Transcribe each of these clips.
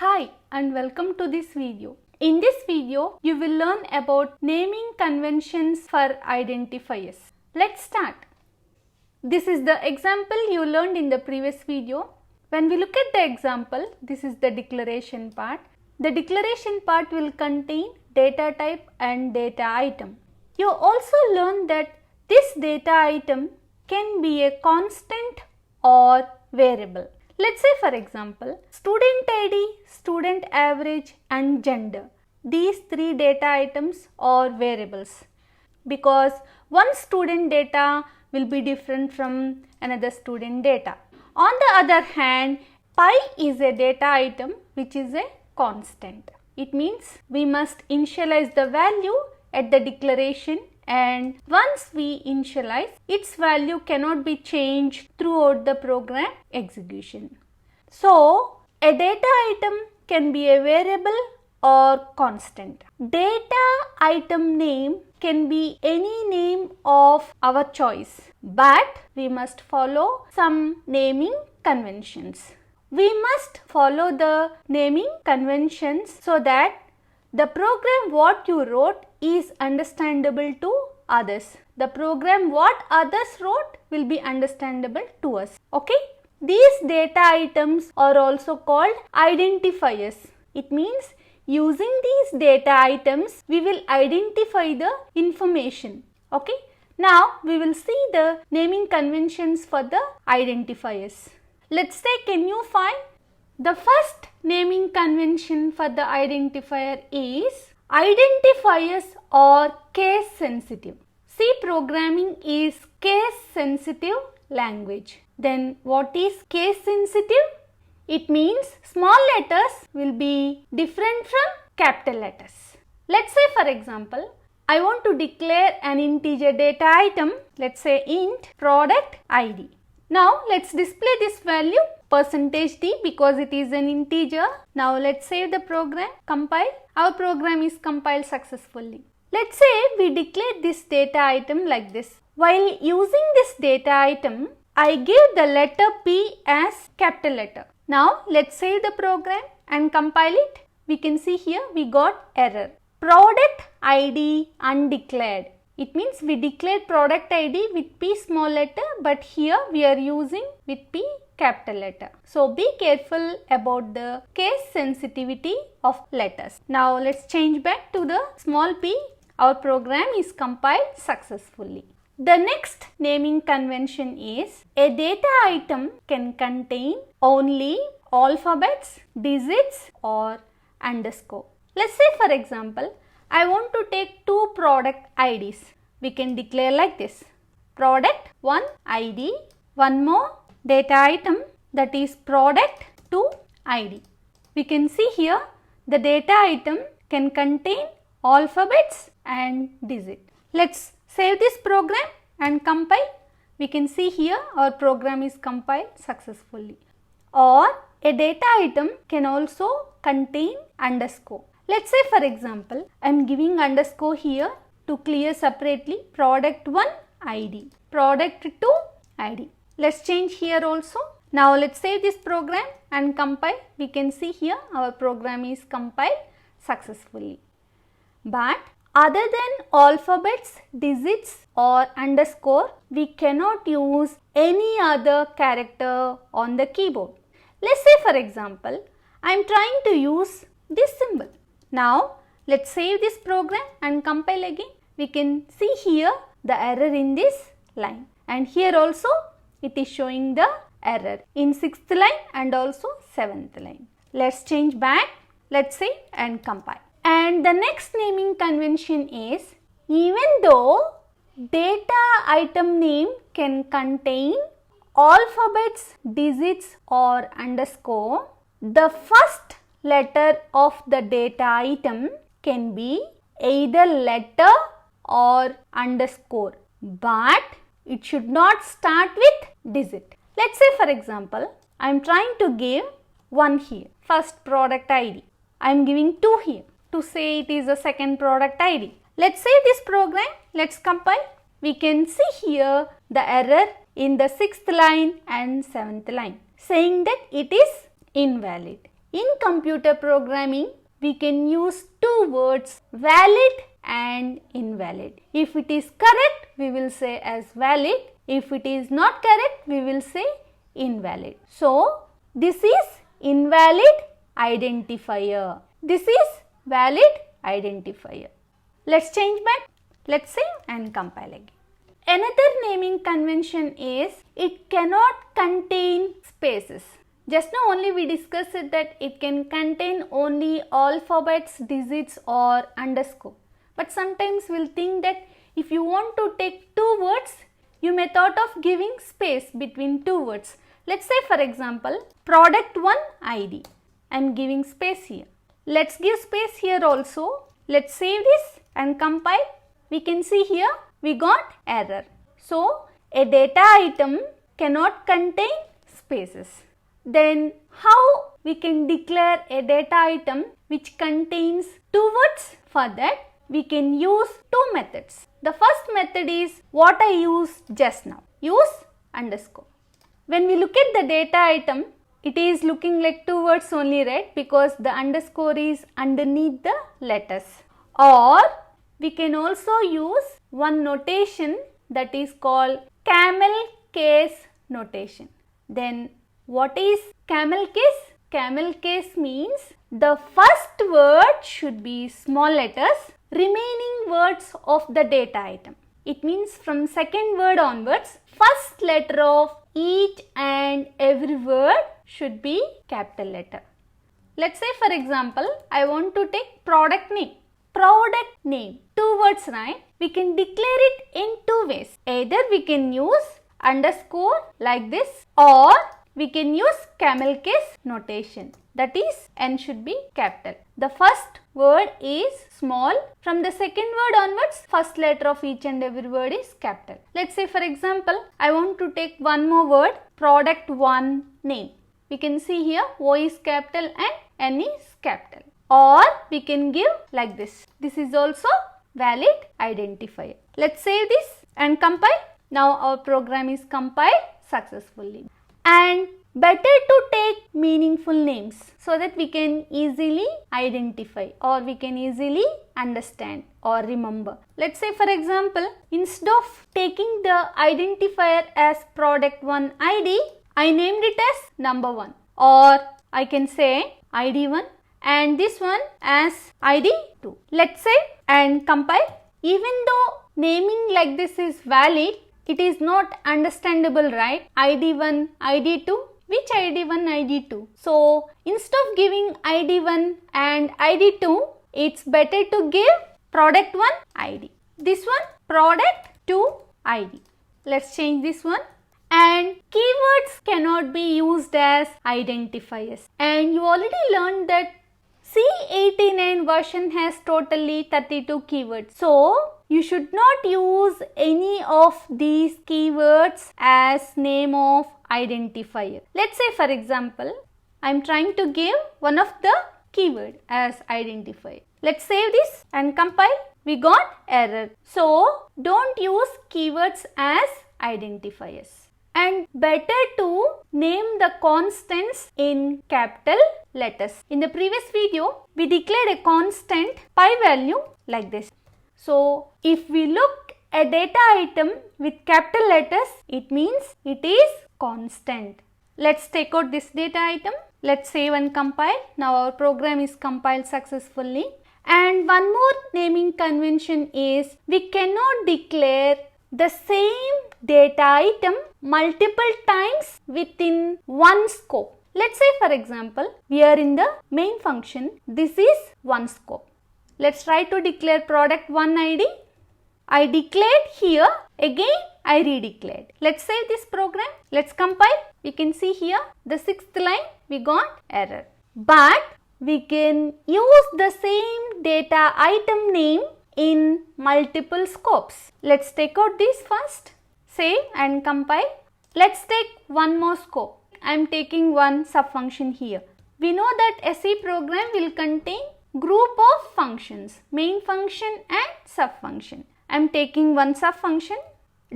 Hi and welcome to this video. In this video, you will learn about naming conventions for identifiers. Let's start. This is the example you learned in the previous video. When we look at the example, this is the declaration part. The declaration part will contain data type and data item. You also learned that this data item can be a constant or variable. Let's say for example, student ID, student average and gender. These three data items are variables because one student data will be different from another student data. On the other hand, pi is a data item which is a constant. It means we must initialize the value at the declaration, and once we initialize, its value cannot be changed throughout the program execution. So, a data item can be a variable or constant. Data item name can be any name of our choice, but we must follow some naming conventions. We must follow the naming conventions so that the program what you wrote is understandable to others. The program what others wrote will be understandable to us. Okay? These data items are also called identifiers. It means using these data items we will identify the information. Okay? Now we will see the naming conventions for the identifiers. Let's take a new file. The first naming convention for the identifier is identifiers are case sensitive. C programming is case sensitive language. Then what is case sensitive? It means small letters will be different from capital letters. Let's say for example, I want to declare an integer data item. Let's say int product ID. Now let's display this value %d because it is an integer. Now let's save the program, compile. Our program is compiled successfully. Let's say we declare this data item like this. While using this data item, I give the letter P as capital letter. Now let's save the program and compile it. We can see here we got error. Product ID undeclared. It means we declared product ID with P small letter, but here we are using with P capital letter. So be careful about the case sensitivity of letters. Now let's change back to the small p. Our program is compiled successfully. The next naming convention is a data item can contain only alphabets, digits or underscore. Let's say for example, I want to take two product IDs. We can declare like this. Product 1 ID, one more data item that is product 2 ID. We can see here the data item can contain alphabets and digit. Let's save this program and compile. We can see here our program is compiled successfully. Or a data item can also contain underscore. Let's say for example, I am giving underscore here to clear separately product 1 ID, product 2 ID. Let's change here also. Now let's save this program and compile. We can see here our program is compiled successfully. But other than alphabets, digits or underscore, we cannot use any other character on the keyboard. Let's say for example, I am trying to use this symbol. Now let's save this program and compile again. We can see here the error in this line, and here also it is showing the error in 6th line and also 7th line. Let's change back. Let's save and compile. And the next naming convention is, even though data item name can contain alphabets, digits or underscore, the first letter of the data item can be either letter or underscore, but it should not start with digit. Let's say for example, I am trying to give 1 here, first product ID. I am giving 2 here to say it is a second product ID. Let's save this program. Let's compile. We can see here the error in the 6th line and 7th line saying that it is invalid. In computer programming, we can use two words, valid and invalid. If it is correct, we will say as valid. If it is not correct, we will say invalid. So, this is invalid identifier. This is valid identifier. Let's change back. Let's save and compile again. Another naming convention is it cannot contain spaces. Just now only we discussed that it can contain only alphabets, digits or underscore. But sometimes we'll think that if you want to take two words, you may thought of giving space between two words. Let's say for example, product 1 ID. I am giving space here. Let's give space here also. Let's save this and compile. We can see here we got error. So, a data item cannot contain spaces. Then how we can declare a data item which contains two words? For that we can use two methods. The first method is what I used just now. Use underscore. When we look at the data item, it is looking like two words only, right? Because the underscore is underneath the letters. Or we can also use one notation that is called camel case notation. Then what is camel case? Camel case means the first word should be small letters, remaining words of the data item. It means from second word onwards, first letter of each and every word should be capital letter. Let's say for example, I want to take product name. Product name, two words, right? We can declare it in two ways. Either we can use underscore like this or we can use camel case notation. That is, N should be capital. The first word is small. From the second word onwards, first letter of each and every word is capital. Let's say for example, I want to take one more word, product 1 name. We can see here O is capital and N is capital. Or we can give like this. This is also valid identifier. Let's save this and compile. Now our program is compiled successfully. And better to take meaningful names so that we can easily identify or we can easily understand or remember. Let's say for example, instead of taking the identifier as product 1 ID, I named it as number 1. Or I can say ID 1 and this one as ID 2. Let's say and compile. Even though naming like this is valid, it is not understandable, right? ID 1, ID 2. Which ID 1, ID 2? So, instead of giving ID 1 and ID 2, it's better to give product 1 ID. This one product 2 ID. Let's change this one. And keywords cannot be used as identifiers. And you already learned that C89 version has totally 32 keywords. So, you should not use any of these keywords as name of identifier. Let's say for example, I am trying to give one of the keyword as identifier. Let's save this and compile. We got error. So, don't use keywords as identifiers. And better to name the constants in capital letters. In the previous video, we declared a constant pi value like this. So, if we look at data item with capital letters, it means it is constant. Let's take out this data item. Let's save and compile. Now our program is compiled successfully. And one more naming convention is we cannot declare the same data item multiple times within one scope. Let's say for example, we are in the main function. This is one scope. Let's try to declare product 1 ID. I declared here, again I redeclared. Let's save this program. Let's compile. We can see here the 6th line we got error. But we can use the same data item name in multiple scopes. Let's take out this first. Save and compile. Let's take one more scope. I am taking one subfunction here. We know that a C program will contain group of functions, main function and subfunction. I am taking one subfunction.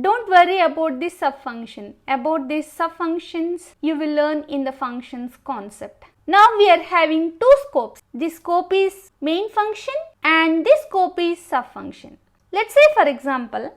Don't worry about this subfunction. About these subfunctions you will learn in the functions concept. Now we are having two scopes. This scope is main function and this scope is subfunction. Let's say for example,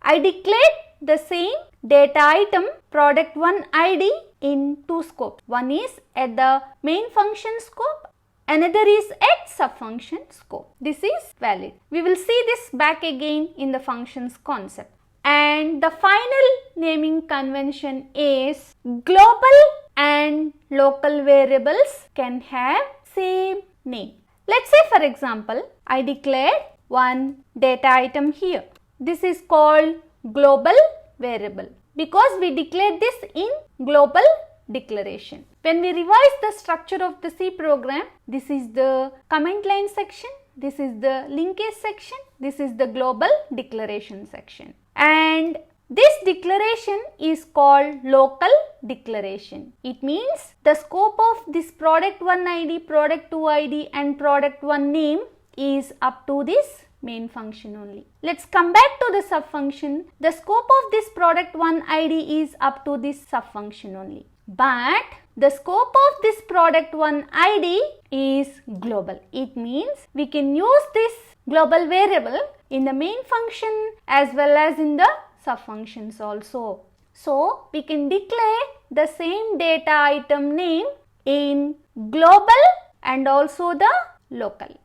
I declared the same data item product1 ID in two scopes. One is at the main function scope, another is at subfunction scope. This is valid. We will see this back again in the functions concept. And the final naming convention is global and local variables can have same name. Let's say for example, I declared one data item here. This is called global variable because we declared this in global declaration. When we revise the structure of the C program, this is the comment line section, this is the linkage section, this is the global declaration section. And this declaration is called local declaration. It means the scope of this product1 ID, product2 ID and product1 name is up to this main function only. Let's come back to the subfunction. The scope of this product1 ID is up to this subfunction only. But the scope of this product1 ID is global. It means we can use this global variable in the main function as well as in the subfunctions also. So we can declare the same data item name in global and also the local.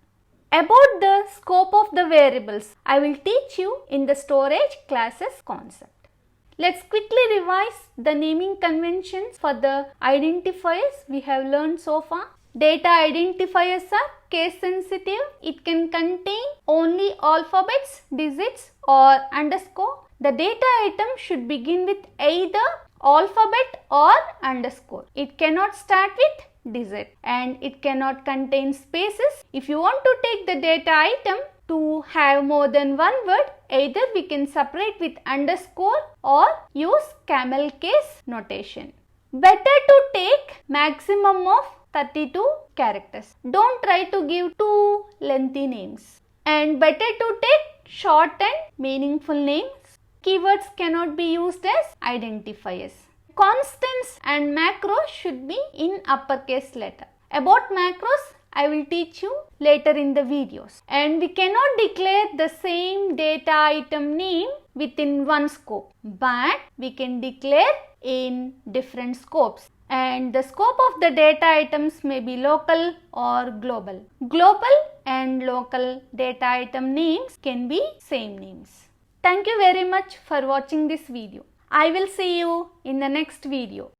About the scope of the variables, I will teach you in the storage classes concept. Let's quickly revise the naming conventions for the identifiers we have learned so far. Data identifiers are case sensitive. It can contain only alphabets, digits or underscore. The data item should begin with either alphabet or underscore. It cannot start with digit and it cannot contain spaces. If you want to take the data item to have more than one word, either we can separate with underscore or use camel case notation. Better to take maximum of 32 characters. Don't try to give too lengthy names. And better to take short and meaningful names. Keywords cannot be used as identifiers. Constants and macros should be in uppercase letter. About macros, I will teach you later in the videos. And we cannot declare the same data item name within one scope, but we can declare in different scopes. And the scope of the data items may be local or global. Global and local data item names can be same names. Thank you very much for watching this video. I will see you in the next video.